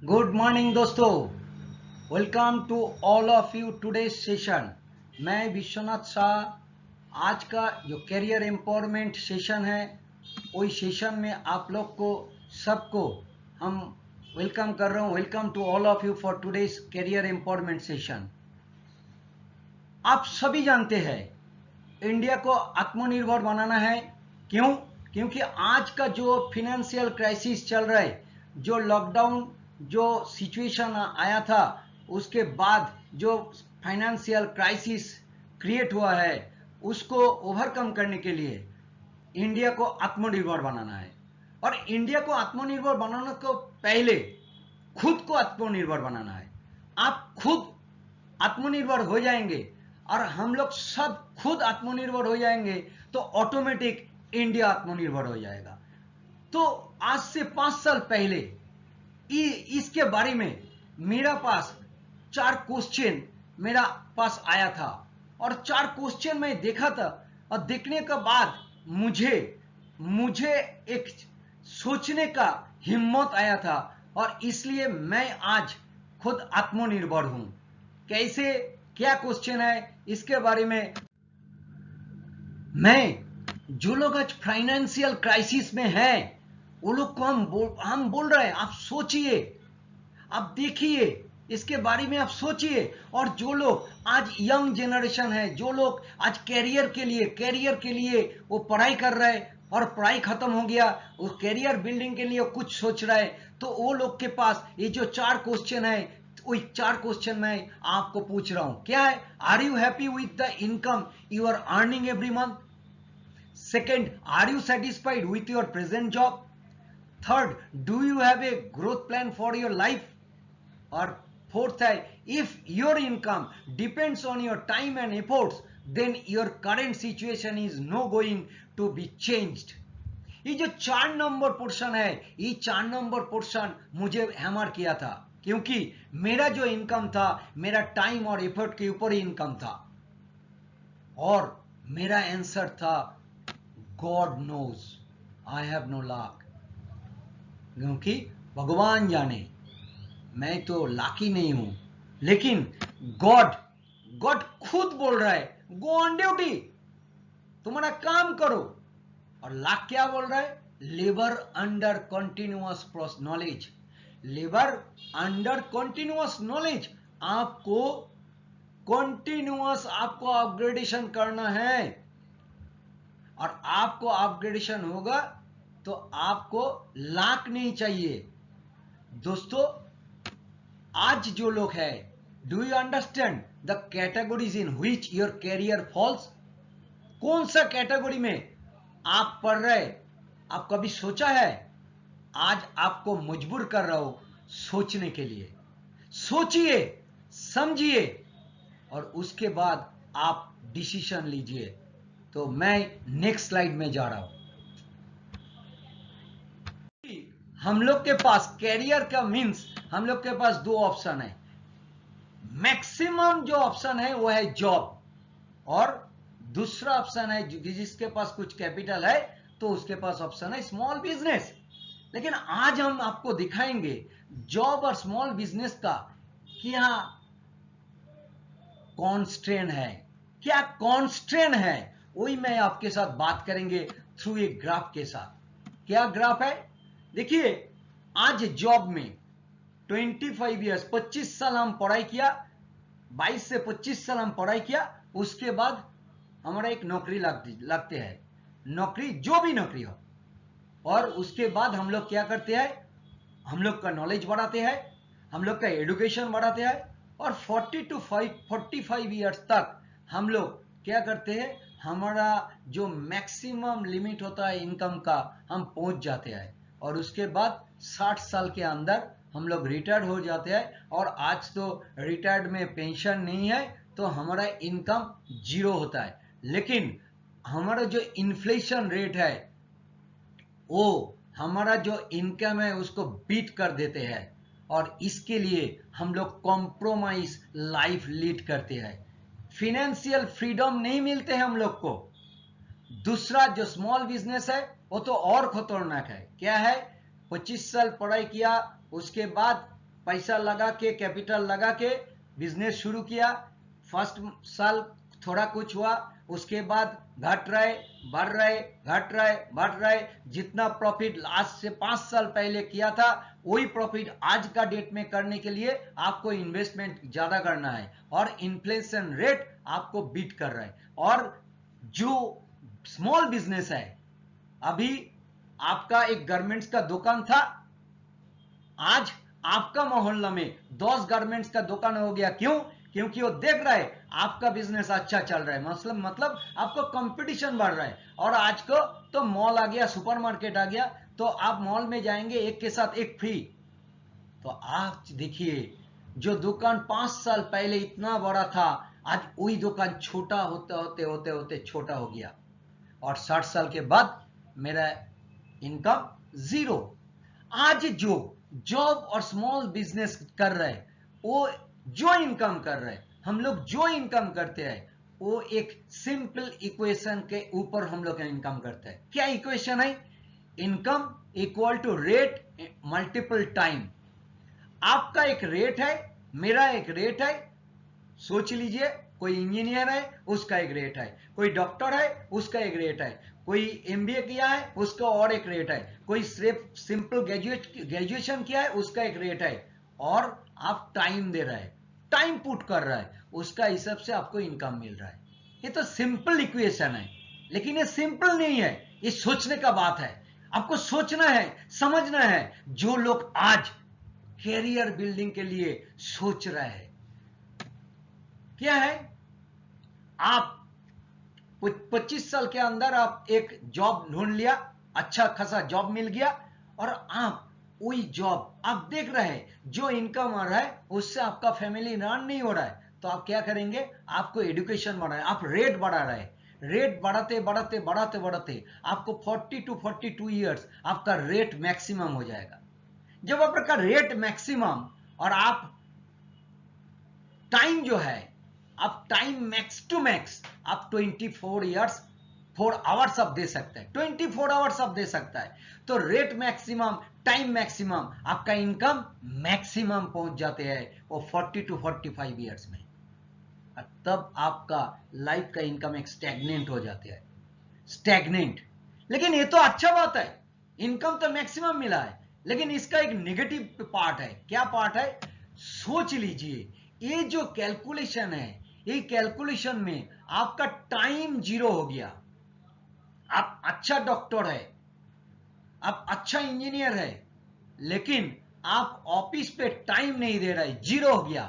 Good morning दोस्तों, welcome to all of you today session. मैं विश्वनाथ शाह। आज का जो कैरियर एम्पावरमेंट सेशन है, वही सेशन में आप लोग को सबको हम वेलकम कर रहा हूँ। Welcome to all of you for today's career empowerment session. आप सभी जानते हैं इंडिया को आत्मनिर्भर बनाना है। क्यों? क्योंकि आज का जो फिनेंशियल क्राइसिस चल रहा है, जो लॉकडाउन जो सिचुएशन आया था, उसके बाद जो फाइनेंशियल क्राइसिस क्रिएट हुआ है, उसको ओवरकम करने के लिए इंडिया को आत्मनिर्भर बनाना है। और इंडिया को आत्मनिर्भर बनाने को पहले खुद को आत्मनिर्भर बनाना है। आप खुद आत्मनिर्भर हो जाएंगे और हम लोग सब खुद आत्मनिर्भर हो जाएंगे तो ऑटोमेटिक इंडिया आत्मनिर्भर हो जाएगा। तो आज से 5 साल पहले इसके बारे में मेरा पास 4 क्वेश्चन मेरा पास आया था, और 4 क्वेश्चन मैं देखा था, और देखने के बाद मुझे एक सोचने का हिम्मत आया था, और इसलिए मैं आज खुद आत्मनिर्भर हूं। कैसे, क्या क्वेश्चन है, इसके बारे में जो लोग आज फाइनेंशियल क्राइसिस में हैं, वो लोग को हम बोल रहे हैं, आप सोचिए, आप देखिए, इसके बारे में आप सोचिए। और जो लोग आज यंग जनरेशन है, जो लोग आज कैरियर के लिए वो पढ़ाई कर रहे हैं और पढ़ाई खत्म हो गया, वो कैरियर बिल्डिंग के लिए कुछ सोच रहे हैं, तो वो लोग के पास ये जो 4 क्वेश्चन है, वही 4 क्वेश्चन मैं आपको पूछ रहा हूं। क्या है? Are you happy with the income you are earning every month? Second, are you satisfied with your present job? Third, do you have a growth plan for your life? Or fourth है, if your income depends on your time and efforts, then your current situation is no going to be changed. ये जो 4 number portion है, ये 4 number portion मुझे hammer किया था, क्योंकि मेरा जो इनकम था, मेरा टाइम और एफर्ट के ऊपर ही इनकम था, और मेरा आंसर था God knows I have no luck। क्योंकि भगवान जाने मैं तो लाकी नहीं हूं, लेकिन गॉड खुद बोल रहा है, गो ऑन ड्यूटी, तुम्हारा काम करो। और लाख क्या बोल रहा है? Labour under continuous knowledge. Labour under continuous knowledge, आपको कंटिन्यूअस आपको अपग्रेडेशन करना है, और आपको अपग्रेडेशन होगा तो आपको लाख नहीं चाहिए। दोस्तों, आज जो लोग है, do you understand the categories in which your career falls? कौन सा कैटेगरी में आप पढ़ रहे? आप कभी सोचा है? आज आपको मजबूर कर रहा हूं सोचने के लिए। सोचिए, समझिए, और उसके बाद आप डिसीजन लीजिए। तो मैं नेक्स्ट स्लाइड में जा रहा हूं। हम लोग के पास कैरियर का मीन्स, हम लोग के पास 2 ऑप्शन है। मैक्सिमम जो ऑप्शन है वो है जॉब, और दूसरा ऑप्शन है जिसके पास कुछ कैपिटल है तो उसके पास ऑप्शन है स्मॉल बिजनेस। लेकिन आज हम आपको दिखाएंगे जॉब और स्मॉल बिजनेस का क्या कॉन्स्ट्रेंट है, क्या कॉन्स्ट्रेंट है, वही मैं आपके साथ बात करेंगे थ्रू एक ग्राफ के साथ। क्या ग्राफ है? देखिए, आज जॉब में 25 ईयर्स, 25 साल हम पढ़ाई किया, 22 से 25 साल हम पढ़ाई किया, उसके बाद हमारा एक नौकरी लगते हैं, नौकरी जो भी नौकरी हो, और उसके बाद हम लोग क्या करते हैं? हम लोग का नॉलेज बढ़ाते हैं, हम लोग का एजुकेशन बढ़ाते हैं, और 45 ईयर्स तक हम लोग क्या करते हैं? हमारा जो मैक्सिमम लिमिट होता है इनकम का, हम पहुंच जाते हैं, और उसके बाद 60 साल के अंदर हम लोग रिटायर्ड हो जाते हैं। और आज तो रिटायर्ड में पेंशन नहीं है, तो हमारा इनकम 0 होता है। लेकिन हमारा जो इन्फ्लेशन रेट है, वो हमारा जो इनकम है उसको बीट कर देते हैं, और इसके लिए हम लोग कॉम्प्रोमाइज लाइफ लीड करते हैं। फिनेंशियल फ्रीडम नहीं मिलते हैं हम लोग को। दूसरा जो स्मॉल बिजनेस है वो तो और खतरनाक है। क्या है? 25 साल पढ़ाई किया, उसके बाद पैसा लगा के, कैपिटल लगा के बिजनेस शुरू किया। फर्स्ट साल थोड़ा कुछ हुआ, उसके बाद घट रहे, बढ़ रहे, घट रहे, बढ़ रहे। जितना प्रॉफिट आज से 5 साल पहले किया था, वही प्रॉफिट आज का डेट में करने के लिए आपको इन्वेस्टमेंट ज्यादा करना है, और इन्फ्लेशन रेट आपको बीट कर रहा है। और जो स्मॉल बिजनेस है, अभी आपका एक गारमेंट्स का दुकान था, आज आपका मोहल्ला में 10 गारमेंट्स का दुकान हो गया। क्यों? क्योंकि वो देख रहा है आपका बिजनेस अच्छा चल रहा है, मतलब आपको कंपटीशन बढ़ रहा है। और आज को तो मॉल आ गया, सुपरमार्केट आ गया, तो आप मॉल में जाएंगे एक के साथ एक फ्री। तो आप देखिए, जो दुकान 5 साल पहले इतना बड़ा था, आज वही दुकान छोटा होते होते होते होते छोटा हो गया। और 60 साल के बाद मेरा इनकम 0। आज जो जॉब और स्मॉल बिजनेस कर रहे हैं, वो जो इनकम कर रहे हैं, हम लोग जो इनकम करते हैं, वो एक सिंपल इक्वेशन के ऊपर हम लोग इनकम करते हैं। क्या इक्वेशन है? Income equal to rate multiple time. आपका एक रेट है, मेरा एक रेट है। सोच लीजिए, कोई इंजीनियर है, उसका एक रेट है, कोई डॉक्टर है, उसका एक रेट है, कोई एमबीए किया है, उसका और एक रेट है, कोई सिर्फ सिंपल ग्रेजुएशन किया है, उसका एक रेट है। और आप टाइम दे रहे हैं, टाइम पुट कर रहा है, उसका हिसाब से आपको इनकम मिल रहा है। ये तो सिंपल इक्वेशन है, लेकिन ये सिंपल नहीं है, ये सोचने का बात है। आपको सोचना है, समझना है। जो लोग आज कैरियर बिल्डिंग के लिए सोच रहे हैं, क्या है? आप 25 साल के अंदर आप एक जॉब ढूंढ लिया, अच्छा खासा जॉब मिल गया, और आप वही जॉब आप देख रहे हैं, जो इनकम आ रहा है उससे आपका फैमिली रन नहीं हो रहा है। तो आप क्या करेंगे? आपको एजुकेशन बढ़ा है, आप रेट बढ़ा रहे हैं। रेट बढ़ाते बढ़ाते बढ़ाते बढ़ाते आपको 40 to 42 ईयर्स आपका रेट मैक्सिमम हो जाएगा। जब आपका रेट मैक्सिमम, और आप टाइम जो है, आप टाइम मैक्स टू मैक्स आप 24 ईयर्स 4 आवर्स आप दे सकते हैं, 24 आवर्स आप दे सकता है। तो रेट मैक्सिमम, टाइम मैक्सिमम, आपका इनकम मैक्सिमम पहुंच जाते हैं वो 40 to 45 ईयर्स में। और तब आपका लाइफ का इनकम एक स्टैग्नेंट हो जाते हैं, स्टैग्नेंट। लेकिन ये तो अच्छा बात है, इनकम तो मैक्सिमम मिला है, लेकिन इसका एक नेगेटिव पार्ट है। क्या पार्ट है? सोच लीजिए, ये जो कैलकुलेशन है, ये कैलकुलेशन में आपका टाइम 0 हो गया। आप अच्छा डॉक्टर है, आप अच्छा इंजीनियर है, लेकिन आप ऑफिस पे टाइम नहीं दे रहे, 0 हो गया,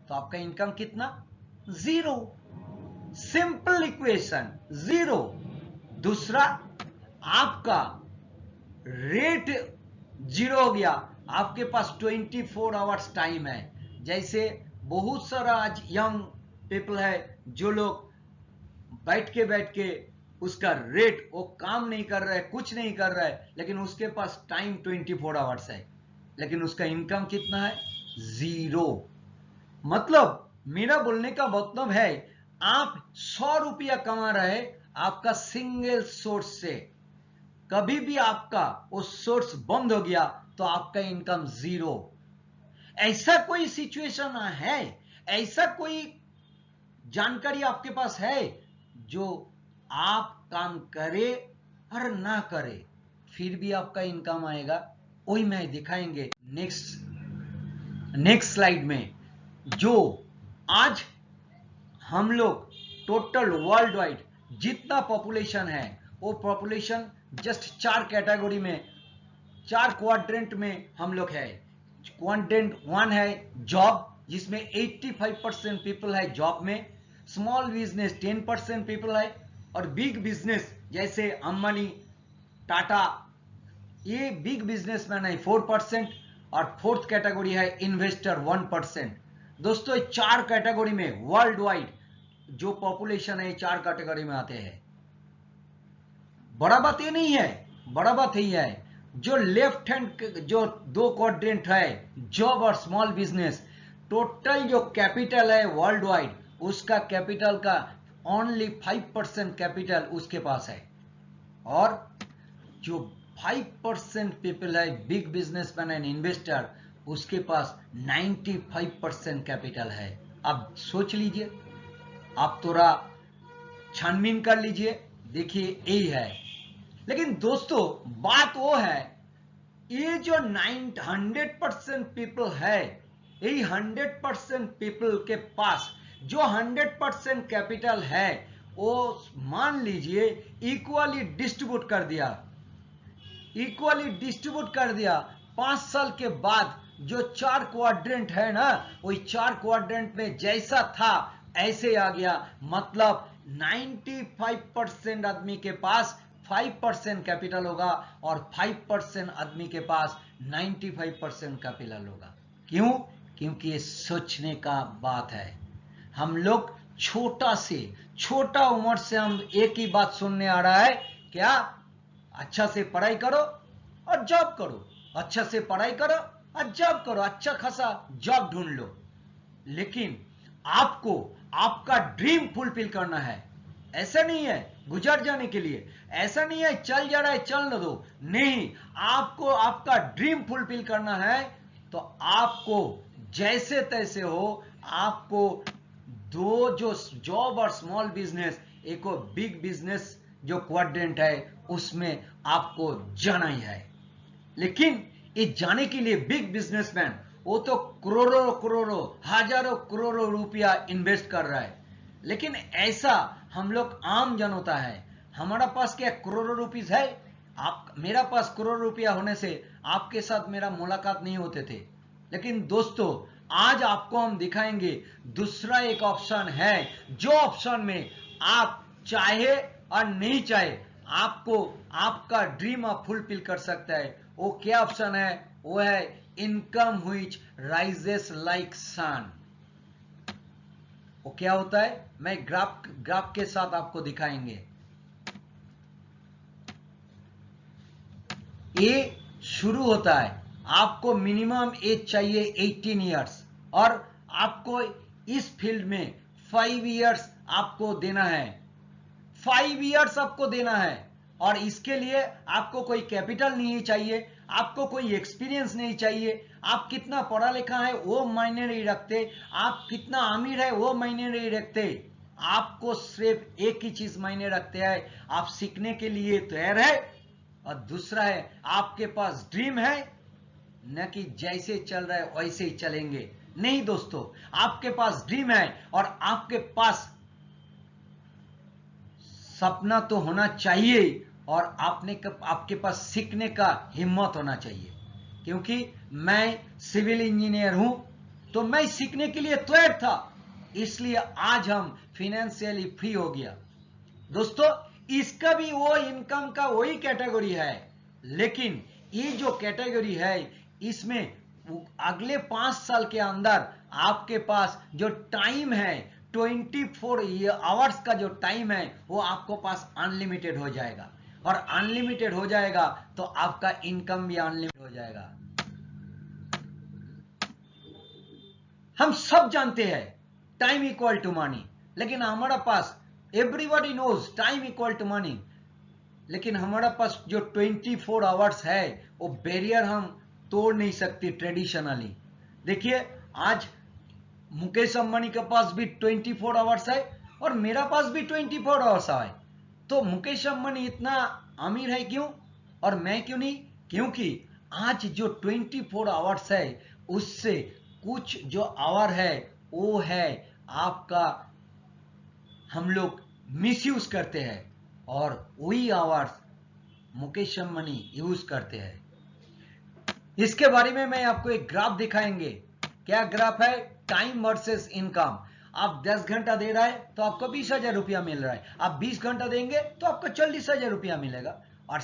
तो आपका इनकम कितना? 0। Simple equation, 0। दूसरा, आपका रेट 0 हो गया, आपके पास 24 आवर्स टाइम है। जैसे बहुत सारा आज यंग पीपल है, जो लोग बैठ के उसका रेट, वो काम नहीं कर रहा है, कुछ नहीं कर रहा है, लेकिन उसके पास टाइम 24 आवर्स है, लेकिन उसका इनकम कितना है? 0। मतलब मेरा बोलने का मतलब है, आप 100 रुपया कमा रहे आपका सिंगल सोर्स से, कभी भी आपका वो सोर्स बंद हो गया तो आपका इनकम 0। ऐसा कोई सिचुएशन है, ऐसा कोई जानकारी आपके पास है, जो आप काम करे और ना करे फिर भी आपका इनकम आएगा? वही मैं दिखाएंगे नेक्स्ट स्लाइड में। जो आज हम लोग टोटल वर्ल्ड वाइड जितना पॉपुलेशन है, वो पॉपुलेशन जस्ट 4 कैटेगरी में, 4 क्वाड्रेंट में हम लोग है। क्वाड्रेंट 1 है जॉब, जिसमें 85% पीपल है जॉब में। स्मॉल बिजनेस 10% पीपल है, और बिग बिजनेस जैसे अंबानी, टाटा, ये बिग बिजनेसमैन है 4%, और 4th कैटेगरी है इन्वेस्टर 1%। दोस्तों, 4 कैटेगरी में वर्ल्ड वाइड जो पॉपुलेशन है, 4 कैटेगरी में आते हैं। बड़ा बात ये नहीं है, बड़ा बात यही है, जो लेफ्ट हैंड जो 2 क्वाड्रेंट है, जॉब और स्मॉल बिजनेस, टोटल जो कैपिटल है वर्ल्ड वाइड, उसका कैपिटल का ओनली 5% कैपिटल उसके पास है। और जो 5% पीपल है बिग बिजनेसमैन एंड इन्वेस्टर, उसके पास 95% कैपिटल है। अब सोच लीजिए, आप थोड़ा छानबीन कर लीजिए, देखिए यही है। लेकिन दोस्तों बात वो है, ये जो 100% पीपल है, यही 100% पीपल के पास जो 100% कैपिटल है, वो मान लीजिए इक्वली डिस्ट्रीब्यूट कर दिया, 5 साल के बाद जो 4 क्वाड्रेंट है ना, वही 4 क्वाड्रेंट में जैसा था ऐसे आ गया। मतलब 95% आदमी के पास 5% कैपिटल होगा और 5% आदमी के पास 95% कैपिटल होगा। क्यों? क्योंकि ये सोचने का बात है। हम लोग छोटा उम्र से हम एक ही बात सुनने आ रहा है, क्या? अच्छा से पढ़ाई करो और जॉब करो, अच्छा से पढ़ाई करो और जॉब करो, अच्छा खासा जॉब ढूंढ लो। लेकिन आपको आपका ड्रीम फुलफिल करना है। ऐसा नहीं है गुजर जाने के लिए, ऐसा नहीं है चल जा रहा है चल न दो, नहीं, आपको आपका ड्रीम फुलफिल करना है। तो आपको जैसे तैसे हो, आपको दो जो जॉब और स्मॉल बिजनेस, एक बिग बिजनेस जो क्वाड्रेंट है, उसमें आपको जाना ही है। लेकिन ये जाने के लिए बिग बिजनेसमैन वो तो करोड़ों हजारों करोड़ों रुपया इन्वेस्ट कर रहा है। लेकिन ऐसा हम लोग आम जन होता है, हमारा पास क्या करोड़ों रुपीस है? आप मेरा पास करोड़ रुपया होने से आपके साथ मेरा मुलाकात नहीं होते थे। लेकिन दोस्तों आज आपको हम दिखाएंगे दूसरा एक ऑप्शन है, जो ऑप्शन में आप चाहे और नहीं चाहे आपको आपका ड्रीम आप फुलफिल कर सकता है। वो क्या ऑप्शन है? वो है इनकम व्हिच राइजेस लाइक सन। वो क्या होता है? मैं ग्राफ के साथ आपको दिखाएंगे। ये शुरू होता है, आपको मिनिमम एज चाहिए 18 इयर्स और आपको इस फील्ड में 5 इयर्स आपको देना है, 5 इयर्स आपको देना है। और इसके लिए आपको कोई कैपिटल नहीं चाहिए, आपको कोई एक्सपीरियंस नहीं चाहिए, आप कितना पढ़ा लिखा है वो मायने नहीं रखते, आप कितना अमीर है वो मायने नहीं रखते। आपको सिर्फ एक ही चीज मायने रखते हैं, आप सीखने के लिए तैयार है, और दूसरा है आपके पास ड्रीम है, न कि जैसे चल रहा है वैसे ही चलेंगे। नहीं दोस्तों, आपके पास ड्रीम है और आपके पास सपना तो होना चाहिए, और आपके पास सीखने का हिम्मत होना चाहिए। क्योंकि मैं सिविल इंजीनियर हूं, तो मैं सीखने के लिए तैयार था, इसलिए आज हम फाइनेंशियली फ्री हो गया। दोस्तों इसका भी वो इनकम का वही कैटेगरी है, लेकिन ये जो कैटेगरी है इसमें अगले 5 साल के अंदर आपके पास जो टाइम है 24 आवर्स का जो टाइम है वो आपको पास अनलिमिटेड हो जाएगा, और अनलिमिटेड हो जाएगा तो आपका इनकम भी अनलिमिटेड हो जाएगा। हम सब जानते हैं टाइम इक्वल टू मनी, लेकिन हमारा पास everybody knows time equal to money, लेकिन हमारा पास जो 24 आवर्स है वो बैरियर हम तोड़ नहीं सकते ट्रेडिशनली। देखिए आज मुकेश अंबानी के पास भी 24 आवर्स है और मेरा पास भी 24 आवर्स है। तो मुकेश अंबानी इतना अमीर है क्यों और मैं क्यों नहीं? क्योंकि आज जो 24 आवर्स है उससे कुछ जो आवर है वो है आपका, हम लोग मिसयूज करते हैं, और वही आवर्स मुकेश अंबानी यूज करते हैं। इसके बारे में मैं आपको एक ग्राफ दिखाएंगे। क्या ग्राफ है? Time versus income. आप 10 घंटा दे रहा है तो आपको 20,000 रुपया मिल रहा है, आप 20 घंटा देंगे तो आपको 40,000 रुपया मिलेगा, और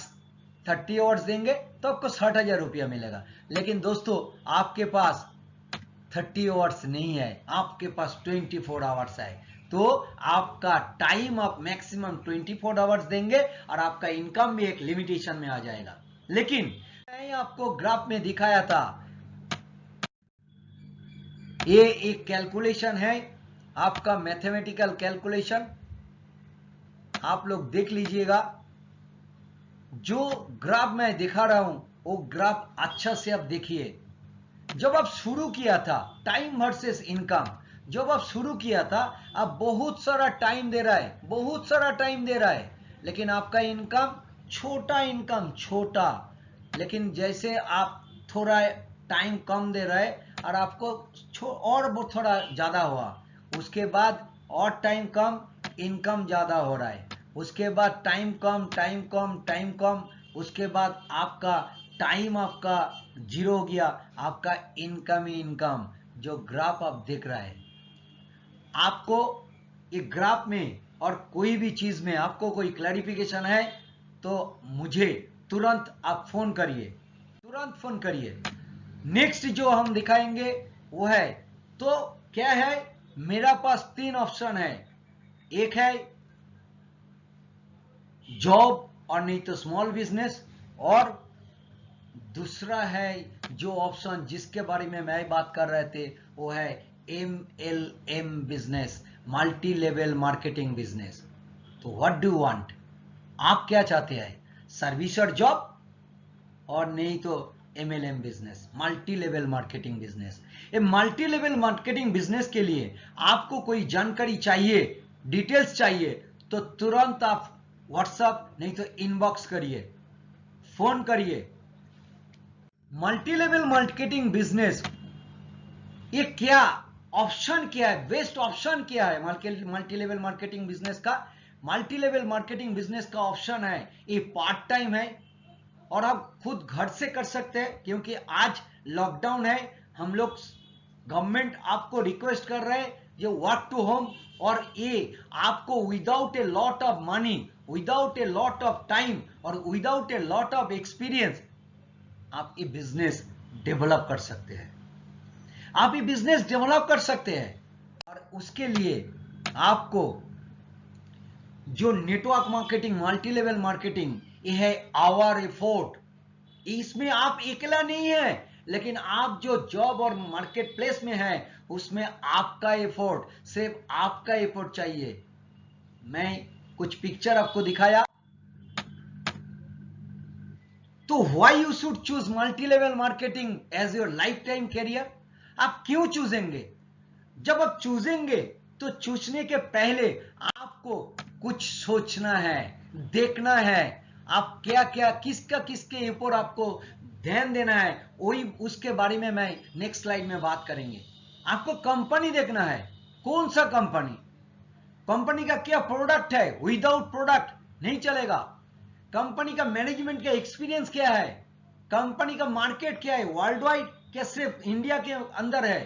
30 आवर्स देंगे तो आपको 60,000 रुपया मिलेगा। लेकिन दोस्तों आपके पास 30 आवर्स नहीं है, आपके पास 24 आवर्स है, तो आपका टाइम आप मैक्सिमम 24 आवर्स देंगे और आपका इनकम भी एक लिमिटेशन में आ जाएगा। लेकिन मैं आपको ग्राफ में दिखाया था, ये एक कैलकुलेशन है, आपका मैथमेटिकल कैलकुलेशन, आप लोग देख लीजिएगा। जो ग्राफ मैं दिखा रहा हूं वो ग्राफ अच्छा से आप देखिए, जब आप शुरू किया था, टाइम वर्सेस इनकम, जब आप शुरू किया था, आप बहुत सारा टाइम दे रहा है, बहुत सारा टाइम दे रहा है, लेकिन आपका इनकम छोटा, लेकिन जैसे आप थोड़ा टाइम कम दे रहे और आपको और थोड़ा ज्यादा हुआ, उसके बाद और टाइम कम, इनकम ज्यादा हो रहा है, उसके बाद टाइम कम, उसके बाद आपका टाइम आपका जीरो हो गया, आपका इनकम ही इनकम, जो ग्राफ आप देख रहा है। आपको एक ग्राफ में और कोई भी चीज में आपको कोई क्लैरिफिकेशन है तो मुझे तुरंत आप फोन करिए। नेक्स्ट जो हम दिखाएंगे वो है, तो क्या है, मेरा पास 3 ऑप्शन है, एक है जॉब और नहीं तो स्मॉल बिजनेस, और दूसरा है जो ऑप्शन जिसके बारे में मैं बात कर रहे थे वो है MLM business, multi level marketing business. तो व्हाट डू वांट, आप क्या चाहते हैं, सर्विस और जॉब, और नहीं तो MLM business, multi level marketing business. ये मल्टी लेवल मार्केटिंग बिजनेस के लिए आपको कोई जानकारी चाहिए, डिटेल्स चाहिए, तो तुरंत आप व्हाट्सएप नहीं तो इनबॉक्स करिए, फोन करिए। मल्टी लेवल मार्केटिंग बिजनेस, ये क्या ऑप्शन, क्या है बेस्ट ऑप्शन, क्या है मल्टी लेवल मार्केटिंग बिजनेस का? मल्टी लेवल मार्केटिंग बिजनेस का ऑप्शन है, ये पार्ट टाइम है और आप खुद घर से कर सकते हैं, क्योंकि आज लॉकडाउन है, हम लोग गवर्नमेंट आपको रिक्वेस्ट कर रहे हैं ये वर्क टू होम, और ये आपको without a lot of money, without a lot of time और without a lot of experience आप ये बिजनेस डेवलप कर सकते हैं, आप ये बिजनेस डेवलप कर सकते हैं। और उसके लिए आपको जो network marketing, multi level marketing, ये है आवर एफोर्ट, इसमें आप अकेला नहीं है, लेकिन आप जो जॉब और मार्केट प्लेस में है उसमें आपका एफोर्ट, सिर्फ आपका एफोर्ट चाहिए। मैं कुछ पिक्चर आपको दिखाया, तो why you should choose multi level marketing as your life time career, आप क्यों चूजेंगे? जब आप चूजेंगे तो चूजने के पहले आपको कुछ सोचना है, देखना है, आप क्या क्या किसके ऊपर आपको ध्यान देना है, वही उसके बारे में मैं नेक्स्ट स्लाइड में बात करेंगे। आपको कंपनी देखना है, कौन सा कंपनी, कंपनी का क्या प्रोडक्ट है, विदाउट प्रोडक्ट नहीं चलेगा, कंपनी का मैनेजमेंट का एक्सपीरियंस क्या है, कंपनी का मार्केट क्या है, वर्ल्ड वाइड क्या सिर्फ इंडिया के अंदर है,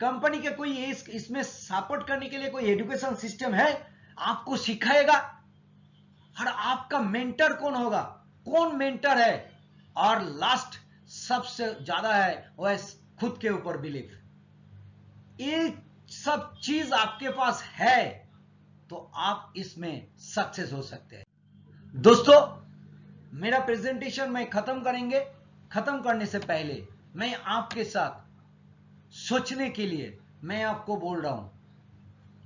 कंपनी के कोई इसमें सपोर्ट करने के लिए कोई एजुकेशन सिस्टम है, आपको सिखाएगा, और आपका मेंटर कौन होगा, कौन मेंटर है, और लास्ट सबसे ज्यादा है वो है खुद के ऊपर बिलीफ। ये सब चीज आपके पास है तो आप इसमें सक्सेस हो सकते हैं। दोस्तों, मेरा प्रेजेंटेशन मैं खत्म करने से पहले मैं आपके साथ सोचने के लिए मैं आपको बोल रहा हूं,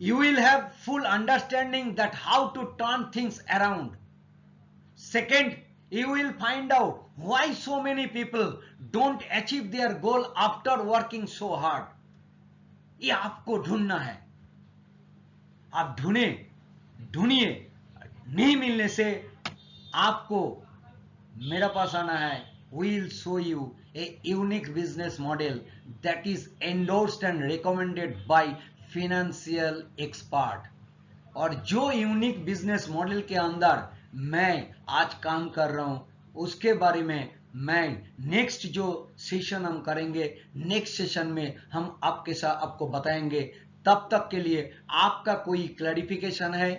you will have full understanding that how to turn things around. Second, you will find out why so many people don't achieve their goal after working so hard. ये आपको ढूंढना है, आप ढूंढिए, नहीं मिलने से आपको मेरे पास आना है। We'll show you a unique business model that is endorsed and recommended by financial expert. और जो यूनिक बिजनेस मॉडल के अंदर मैं आज काम कर रहा हूं उसके बारे में मैं नेक्स्ट जो सेशन हम करेंगे, नेक्स्ट सेशन में हम आपको बताएंगे। तब तक के लिए आपका कोई क्लैरिफिकेशन है,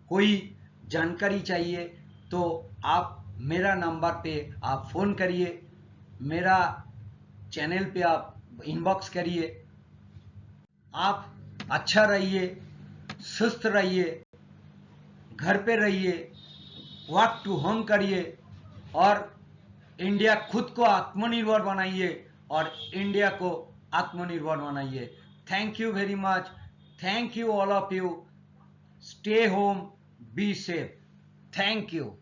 कोई जानकारी चाहिए तो आप मेरा नंबर पे आप फोन करिए, मेरा चैनल पे आप इनबॉक्स करिए। आप अच्छा रहिए, सुस्त रहिए, घर पे रहिए, वर्क टू होम करिए और इंडिया खुद को आत्मनिर्भर बनाइए और इंडिया को आत्मनिर्भर बनाइए। Thank you very much, thank you all of you, stay home, be safe, thank you.